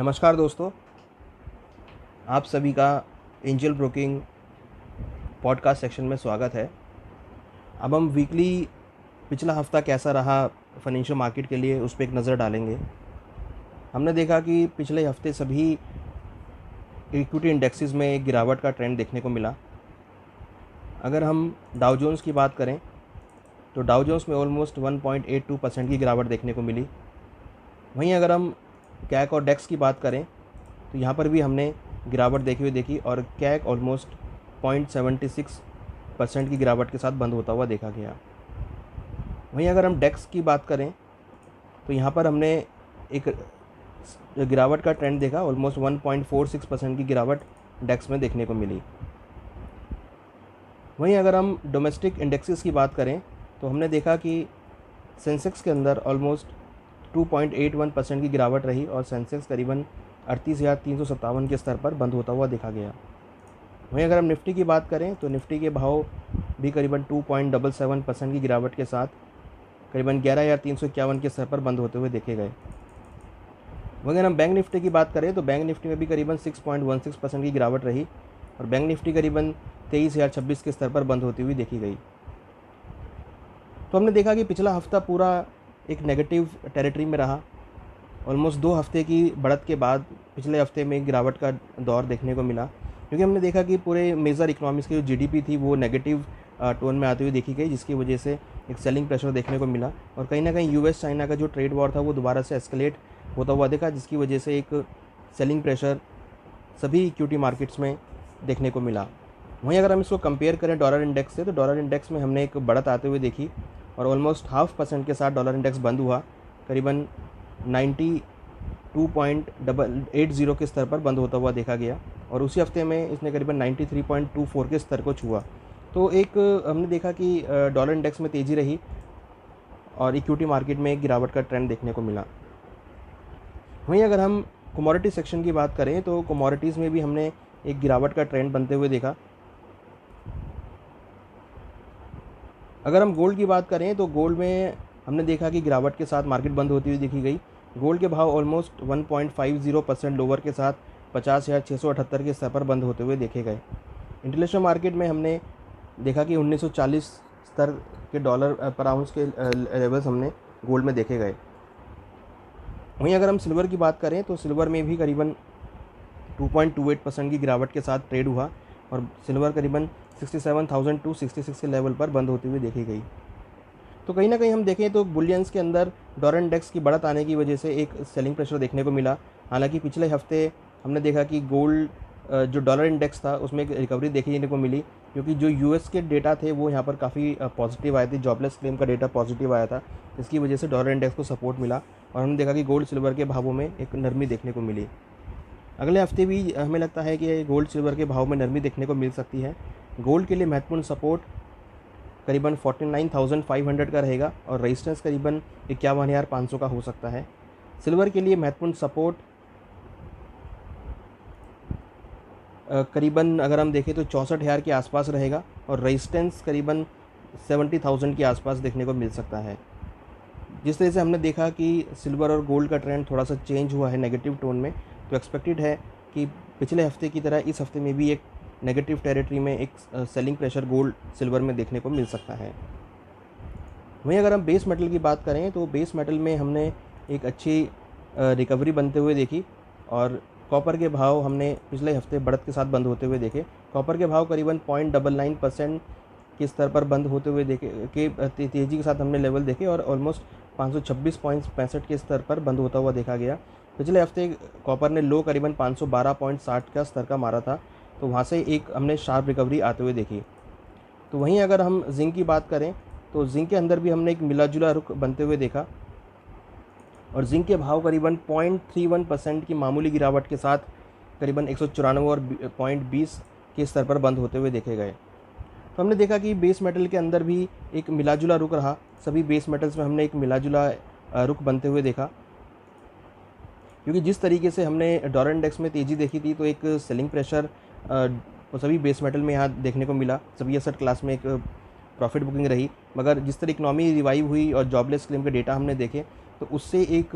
नमस्कार दोस्तों, आप सभी का एंजल ब्रोकिंग पॉडकास्ट सेक्शन में स्वागत है। अब हम वीकली पिछला हफ्ता कैसा रहा फाइनेंशियल मार्केट के लिए उस पर एक नज़र डालेंगे। हमने देखा कि पिछले हफ्ते सभी इक्विटी इंडेक्सेस में एक गिरावट का ट्रेंड देखने को मिला। अगर हम डाउ जोन्स की बात करें तो डाउ जोन्स में ऑलमोस्ट 1.82% की गिरावट देखने को मिली। वहीं अगर हम कैक और डेक्स की बात करें तो यहाँ पर भी हमने गिरावट देखी और कैक ऑलमोस्ट 0.76% की गिरावट के साथ बंद होता हुआ देखा गया। वहीं अगर हम डेक्स की बात करें तो यहाँ पर हमने एक गिरावट का ट्रेंड देखा। ऑलमोस्ट 1.46% की गिरावट डेक्स में देखने को मिली। वहीं अगर हम डोमेस्टिक इंडेक्सेस की बात करें तो हमने देखा कि सेंसेक्स के अंदर ऑलमोस्ट 2.81% की गिरावट रही और सेंसेक्स करीबन 38,357 के स्तर पर बंद होता हुआ देखा गया। वहीं अगर हम निफ्टी की बात करें तो निफ्टी के भाव भी करीबन 2.77% की गिरावट के साथ करीबन 11,351 के स्तर पर बंद होते हुए देखे गए। वहीं अगर हम बैंक निफ्टी की बात करें तो बैंक निफ्टी में भी करीबन 6.16% की गिरावट रही और बैंक निफ्टी करीबन 23,026 के स्तर पर बंद होती हुई देखी गई। तो हमने देखा कि पिछला हफ्ता पूरा एक नेगेटिव टेरिटरी में रहा। ऑलमोस्ट 2 हफ्ते की बढ़त के बाद पिछले हफ्ते में गिरावट का दौर देखने को मिला, क्योंकि हमने देखा कि पूरे मेजर इकोनॉमीज़ की जो जीडीपी थी वो नेगेटिव टोन में आती हुई देखी गई, जिसकी वजह से एक सेलिंग प्रेशर देखने को मिला और कहीं ना कहीं यूएस चाइना का जो ट्रेड वॉर था वो दोबारा से एस्केलेट होता हुआ देखा, जिसकी वजह से एक सेलिंग प्रेशर सभी इक्विटी मार्केट्स में देखने को मिला। वहीं अगर हम इसको कंपेयर करें डॉलर इंडेक्स से तो डॉलर इंडेक्स में हमने एक बढ़त आते हुए देखी और ऑलमोस्ट 0.5% के साथ डॉलर इंडेक्स बंद हुआ। करीबन 92.80 के स्तर पर बंद होता हुआ देखा गया और उसी हफ्ते में इसने करीबन 93.24 के स्तर को छुआ। तो एक हमने देखा कि डॉलर इंडेक्स में तेज़ी रही और इक्विटी मार्केट में एक गिरावट का ट्रेंड देखने को मिला। वहीं अगर हम कमोडिटी सेक्शन की बात करें तो कमोडिटीज़ में भी हमने एक गिरावट का ट्रेंड बनते हुए देखा। अगर हम गोल्ड की बात करें तो गोल्ड में हमने देखा कि गिरावट के साथ मार्केट बंद होती हुई देखी गई। गोल्ड के भाव ऑलमोस्ट 1.50% लोअर के साथ 50,678 के स्तर पर बंद होते हुए देखे गए। इंटरनेशनल मार्केट में हमने देखा कि 1940 स्तर के डॉलर पर आउंस के लेवल्स हमने गोल्ड में देखे गए। वहीं अगर हम सिल्वर की बात करें तो सिल्वर में भी करीबन 2.28% की गिरावट के साथ ट्रेड हुआ और सिल्वर करीबन 67,266 के लेवल पर बंद होती हुई देखी गई। तो कहीं ना कहीं हम देखें तो बुलियंस के अंदर डॉलर इंडेक्स की बढ़त आने की वजह से एक सेलिंग प्रेशर देखने को मिला। हालांकि पिछले हफ्ते हमने देखा कि गोल्ड जो डॉलर इंडेक्स था उसमें एक रिकवरी देखने को मिली, क्योंकि जो यूएस के डेटा थे वो यहाँ पर काफ़ी पॉजिटिव आए थे। जॉबलेस क्लेम का डेटा पॉजिटिव आया था, इसकी वजह से डॉलर इंडेक्स को सपोर्ट मिला और हमने देखा कि गोल्ड सिल्वर के भावों में एक नरमी देखने को मिली। अगले हफ्ते भी हमें लगता है कि गोल्ड सिल्वर के भाव में नरमी देखने को मिल सकती है। गोल्ड के लिए महत्वपूर्ण सपोर्ट करीबन 49,500 का रहेगा और रेजिस्टेंस करीबन 51,500 का हो सकता है। सिल्वर के लिए महत्वपूर्ण सपोर्ट करीबन अगर हम देखें तो 64,000 के आसपास रहेगा और रेजिस्टेंस करीबन 70,000 के आसपास देखने को मिल सकता है। जिस तरह से हमने देखा कि सिल्वर और गोल्ड का ट्रेंड थोड़ा सा चेंज हुआ है नेगेटिव टोन में, तो एक्सपेक्टेड है कि पिछले हफ्ते की तरह इस हफ्ते में भी एक नेगेटिव टेरिटरी में एक सेलिंग प्रेशर गोल्ड सिल्वर में देखने को मिल सकता है। वहीं अगर हम बेस मेटल की बात करें तो बेस मेटल में हमने एक अच्छी रिकवरी बनते हुए देखी और कॉपर के भाव हमने पिछले हफ्ते बढ़त के साथ बंद होते हुए देखे। कॉपर के भाव करीबन 0.99% के स्तर पर बंद होते हुए देखे के तेज़ी के साथ हमने लेवल देखे और ऑलमोस्ट 526.65 के स्तर पर बंद होता हुआ देखा गया। पिछले हफ्ते कॉपर ने लो करीबन 512.60 का स्तर का मारा था, तो वहाँ से एक हमने शार्प रिकवरी आते हुए देखी। तो वहीं अगर हम जिंक की बात करें तो जिंक के अंदर भी हमने एक मिला जुला रुख बनते हुए देखा और जिंक के भाव करीबन 0.31% की मामूली गिरावट के साथ करीबन 194 और 0.20 के स्तर पर बंद होते हुए देखे गए। तो हमने देखा कि बेस मेटल के अंदर भी एक मिला जुला रुख रहा। सभी बेस मेटल्स में हमने एक मिला जुला रुख बनते हुए देखा, क्योंकि जिस तरीके से हमने डॉलर इंडेक्स में तेज़ी देखी थी तो एक सेलिंग प्रेशर सभी बेस मेटल में यहाँ देखने को मिला। सभी एसेट क्लास में एक प्रॉफिट बुकिंग रही, मगर जिस तरह इकनॉमी रिवाइव हुई और जॉबलेस क्लेम के डेटा हमने देखे तो उससे एक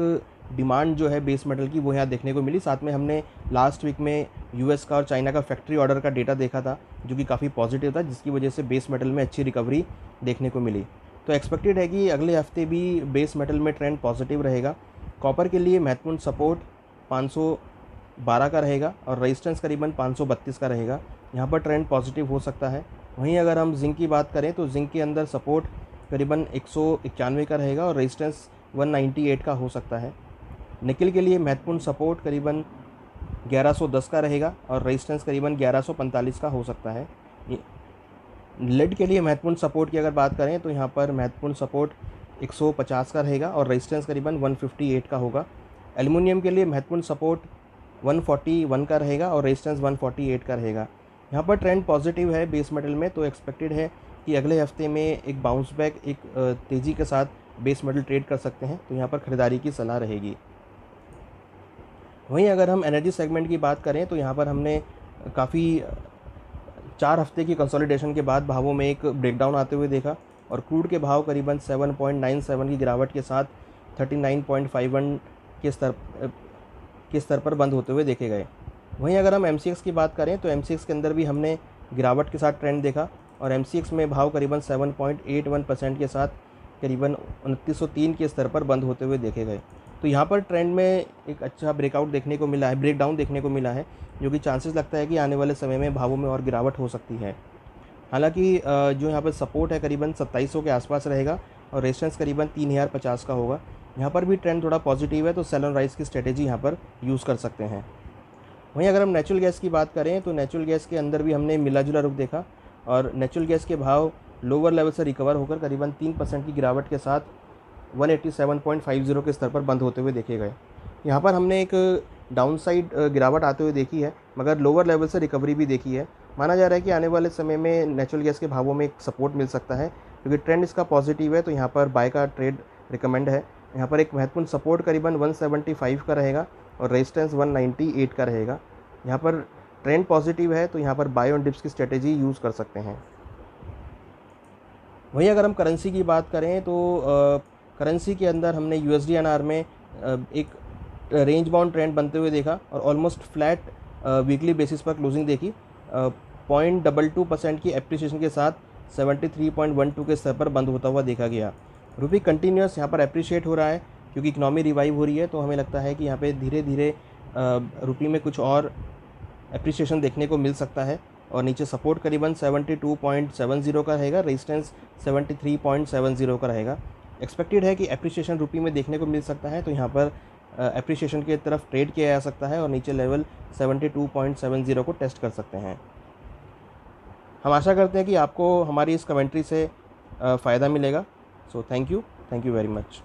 डिमांड जो है बेस मेटल की वो यहाँ देखने को मिली। साथ में हमने लास्ट वीक में यूएस का और चाइना का फैक्ट्री ऑर्डर का डेटा देखा था जो कि काफ़ी पॉजिटिव था, जिसकी वजह से बेस मेटल में अच्छी रिकवरी देखने को मिली। तो एक्सपेक्टेड है कि अगले हफ्ते भी बेस मेटल में ट्रेंड पॉजिटिव रहेगा। कॉपर के लिए महत्वपूर्ण सपोर्ट 512 का रहेगा और रेजिस्टेंस करीबन 532 का रहेगा। यहाँ पर ट्रेंड पॉजिटिव हो सकता है। वहीं अगर हम जिंक की बात करें तो जिंक के अंदर सपोर्ट करीबन 191 का रहेगा और रेजिस्टेंस 198 का हो सकता है। निकल के लिए महत्वपूर्ण सपोर्ट करीबन 1110 का रहेगा और रेजिस्टेंस करीबन 1145 का हो सकता है। लेड के लिए महत्वपूर्ण सपोर्ट की अगर बात करें तो यहाँ पर महत्वपूर्ण सपोर्ट 150 का रहेगा और रेजिस्टेंस करीबन 158 का होगा। एल्युमिनियम के लिए महत्वपूर्ण सपोर्ट 141 का रहेगा और रेजिस्टेंस 148 का रहेगा। यहाँ पर ट्रेंड पॉजिटिव है बेस मेटल में, तो एक्सपेक्टेड है कि अगले हफ्ते में एक बाउंस बैक, एक तेज़ी के साथ बेस मेटल ट्रेड कर सकते हैं, तो यहाँ पर ख़रीदारी की सलाह रहेगी। वहीं अगर हम एनर्जी सेगमेंट की बात करें तो यहाँ पर हमने काफ़ी 4 हफ्ते की कंसोलिडेशन के बाद भावों में एक ब्रेकडाउन आते हुए देखा और क्रूड के भाव करीबन 7.97 की गिरावट के साथ 39.51 के स्तर पर बंद होते हुए देखे गए। वहीं अगर हम MCX की बात करें तो MCX के अंदर भी हमने गिरावट के साथ ट्रेंड देखा और MCX में भाव करीबन 7.81% के साथ करीबन 2903 के स्तर पर बंद होते हुए देखे गए। तो यहाँ पर ट्रेंड में एक अच्छा ब्रेकडाउन देखने को मिला है, जो कि चांसेस लगता है कि आने वाले समय में भावों में और गिरावट हो सकती है। हालांकि जो यहाँ पर सपोर्ट है करीबन 2700 के आसपास रहेगा और रेजिस्टेंस करीबन 3050 का होगा। यहाँ पर भी ट्रेंड थोड़ा पॉजिटिव है, तो सेल ऑन राइज की स्ट्रेटेजी यहाँ पर यूज़ कर सकते हैं। वहीं अगर हम नेचुरल गैस की बात करें तो नेचुरल गैस के अंदर भी हमने मिला जुला रुख देखा और नेचुरल गैस के भाव लोअर लेवल से रिकवर होकर करीबन 3% की गिरावट के साथ 187.50 के स्तर पर बंद होते हुए देखे गए। यहाँ पर हमने एक डाउनसाइड गिरावट आते हुए देखी है, मगर लोअर लेवल से रिकवरी भी देखी है। माना जा रहा है कि आने वाले समय में नेचुरल गैस के भावों में एक सपोर्ट मिल सकता है, क्योंकि ट्रेंड इसका पॉजिटिव है, तो यहाँ पर बाय का ट्रेड रिकमेंड है। यहाँ पर एक महत्वपूर्ण सपोर्ट करीबन 175 का रहेगा और रेजिस्टेंस 198 का रहेगा। यहाँ पर ट्रेंड पॉजिटिव है, तो यहाँ पर बाय ऑन डिप्स की स्ट्रेटेजी यूज़ कर सकते हैं। वहीं अगर हम करेंसी की बात करें तो करेंसी के अंदर हमने USD/INR में एक रेंज बाउंड ट्रेंड बनते हुए देखा और ऑलमोस्ट फ्लैट वीकली बेसिस पर क्लोजिंग देखी। 0.22% की एप्रिसिएशन के साथ 73.12 के स्तर पर बंद होता हुआ देखा गया। रुपी कंटिन्यूस यहाँ पर अप्रिशिएट हो रहा है क्योंकि इकनॉमी रिवाइव हो रही है, तो हमें लगता है कि यहाँ पे धीरे धीरे रुपी में कुछ और अप्रिसिएशन देखने को मिल सकता है। और नीचे सपोर्ट करीबन 72.70 का रहेगा, रेजिस्टेंस 73.70 का रहेगा। एक्सपेक्टेड है कि एप्रिसिएशन रुपी में देखने को मिल सकता है, तो यहाँ पर एप्रिसिएशन की तरफ ट्रेड किया जा सकता है और नीचे लेवल 72.70 को टेस्ट कर सकते हैं। हम आशा करते हैं कि आपको हमारी इस कमेंट्री से फ़ायदा मिलेगा। So thank you very much.